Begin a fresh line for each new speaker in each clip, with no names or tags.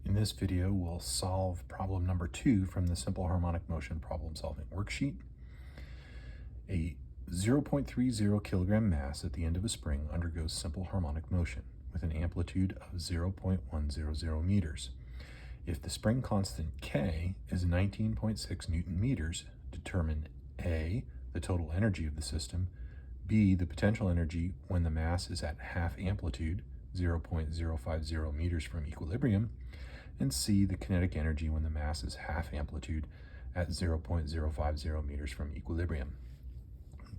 In this video, we'll solve problem number 2 from the simple harmonic motion problem solving worksheet. A 0.30 kilogram mass at the end of a spring undergoes simple harmonic motion with an amplitude of 0.100 meters. If the spring constant K is 19.6 Newton meters, determine A, the total energy of the system, B, the potential energy when the mass is at half amplitude, 0.050 meters from equilibrium, and C, the kinetic energy when the mass is half amplitude at 0.050 meters from equilibrium.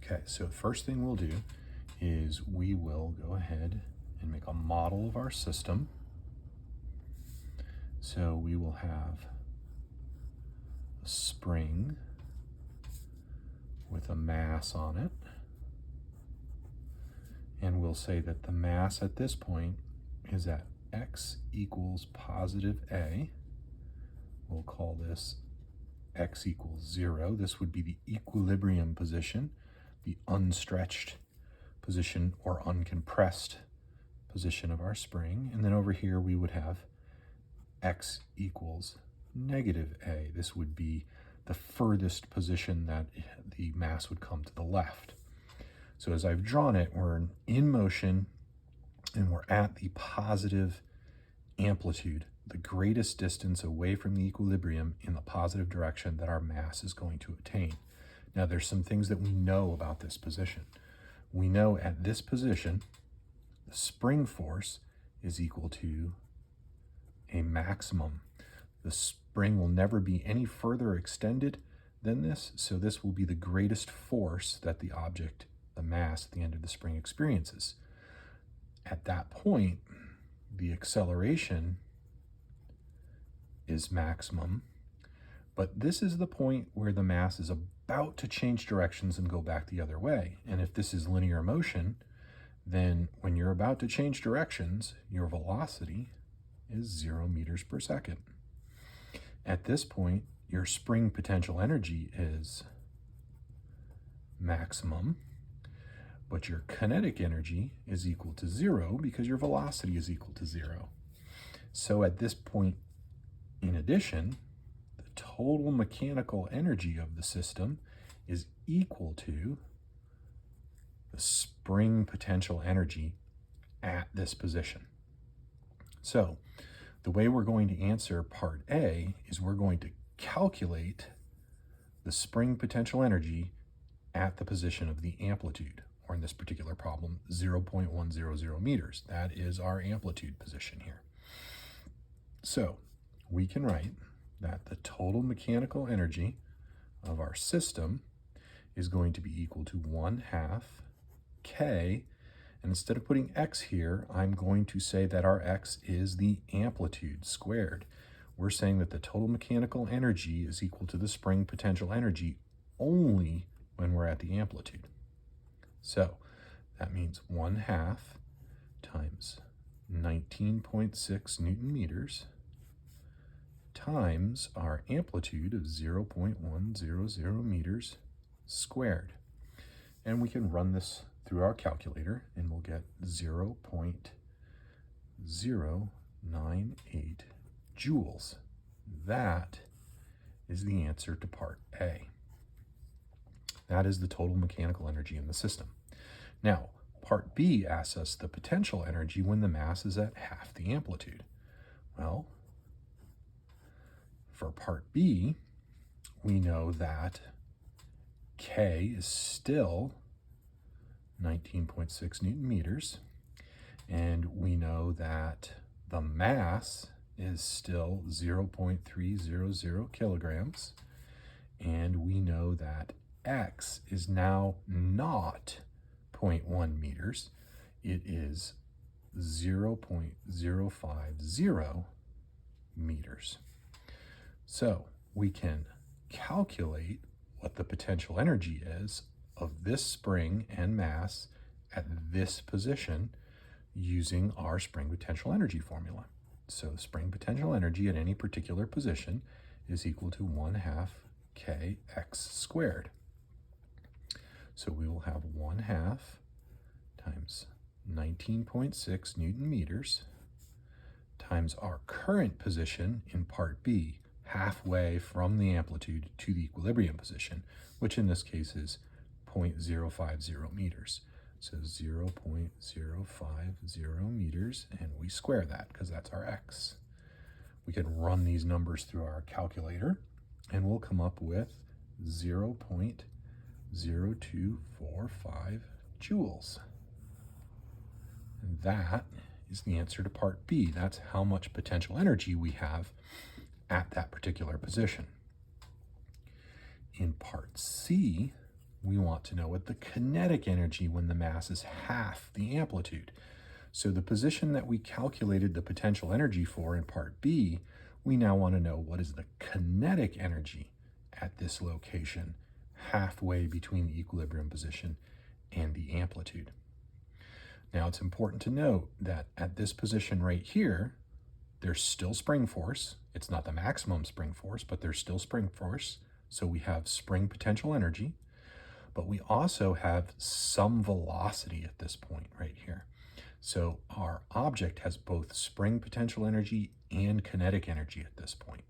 Okay, so the first thing we'll do is we will go ahead and make a model of our system. So we will have a spring with a mass on it. And we'll say that the mass at this point is at x equals positive A. We'll call this x equals 0. This would be the equilibrium position, the unstretched position or uncompressed position of our spring. And then over here we would have x equals negative A. This would be the furthest position that the mass would come to the left. So as I've drawn it, we're in motion and we're at the positive amplitude, the greatest distance away from the equilibrium in the positive direction that our mass is going to attain. Now there's some things that we know about this position. We know at this position, the spring force is equal to a maximum. The spring will never be any further extended than this, so this will be the greatest force that the object, the mass at the end of the spring, experiences. At that point, the acceleration is maximum, but this is the point where the mass is about to change directions and go back the other way. And if this is linear motion, then when you're about to change directions, your velocity is 0 meters per second. At this point, your spring potential energy is maximum, but your kinetic energy is equal to 0 because your velocity is equal to 0. So at this point, in addition, the total mechanical energy of the system is equal to the spring potential energy at this position. So the way we're going to answer part A is we're going to calculate the spring potential energy at the position of the amplitude, or in this particular problem, 0.100 meters. That is our amplitude position here. So we can write that the total mechanical energy of our system is going to be equal to 1/2 K, and instead of putting x here, I'm going to say that our x is the amplitude squared. We're saying that the total mechanical energy is equal to the spring potential energy only when we're at the amplitude. So that means 1/2 times 19.6 Newton meters times our amplitude of 0.100 meters squared. And we can run this through our calculator and we'll get 0.098 joules. That is the answer to part A. That is the total mechanical energy in the system. Now, part B asks us the potential energy when the mass is at half the amplitude. Well, for part B, we know that K is still 19.6 Newton meters, and we know that the mass is still 0.300 kilograms, and we know that X is now not 0.1 meters, it is 0.050 meters. So we can calculate what the potential energy is of this spring and mass at this position using our spring potential energy formula. So spring potential energy at any particular position is equal to 1/2 kx squared. So we will have 1/2 times 19.6 Newton meters times our current position in part B, halfway from the amplitude to the equilibrium position, which in this case is 0.050 meters. So 0.050 meters, and we square that because that's our x. We can run these numbers through our calculator, and we'll come up with 0.0245 joules. And that is the answer to part B. That's how much potential energy we have at that particular position. In part C, we want to know what the kinetic energy when the mass is half the amplitude. So the position that we calculated the potential energy for in part B, we now want to know what is the kinetic energy at this location, halfway between the equilibrium position and the amplitude. Now it's important to note that at this position right here, there's still spring force. It's not the maximum spring force, but there's still spring force. So we have spring potential energy, but we also have some velocity at this point right here. So our object has both spring potential energy and kinetic energy at this point.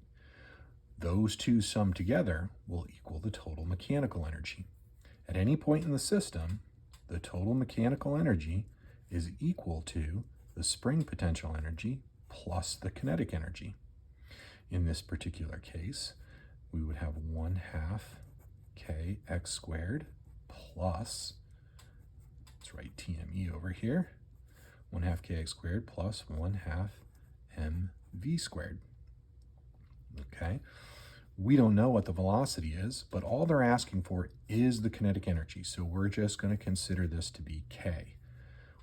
Those two summed together will equal the total mechanical energy. At any point in the system, the total mechanical energy is equal to the spring potential energy plus the kinetic energy. In this particular case, we would have 1/2 kx squared plus, let's write TME over here, 1/2 kx squared plus 1/2 mv squared. Okay, we don't know what the velocity is, but all they're asking for is the kinetic energy, so we're just going to consider this to be k.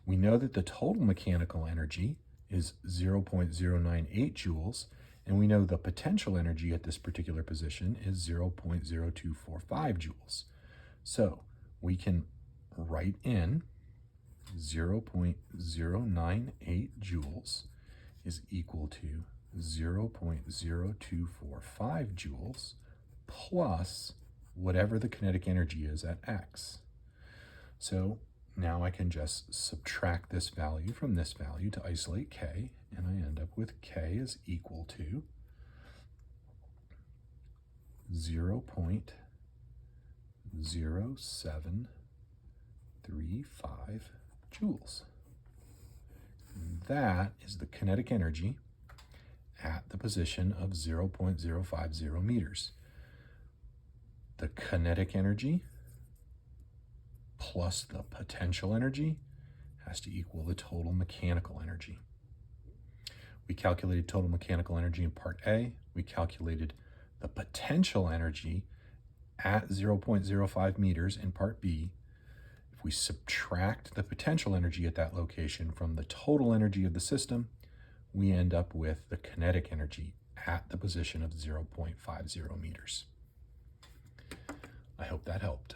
We know that the total mechanical energy is 0.098 joules, and we know the potential energy at this particular position is 0.0245 joules. So we can write in 0.098 joules is equal to 0.0245 joules plus whatever the kinetic energy is at x. So now I can just subtract this value from this value to isolate k, and I end up with k is equal to 0.0735 joules. And that is the kinetic energy at the position of 0.050 meters. The kinetic energy plus the potential energy has to equal the total mechanical energy. We calculated total mechanical energy in part A. We calculated the potential energy at 0.05 meters in part B. If we subtract the potential energy at that location from the total energy of the system, we end up with the kinetic energy at the position of 0.50 meters. I hope that helped.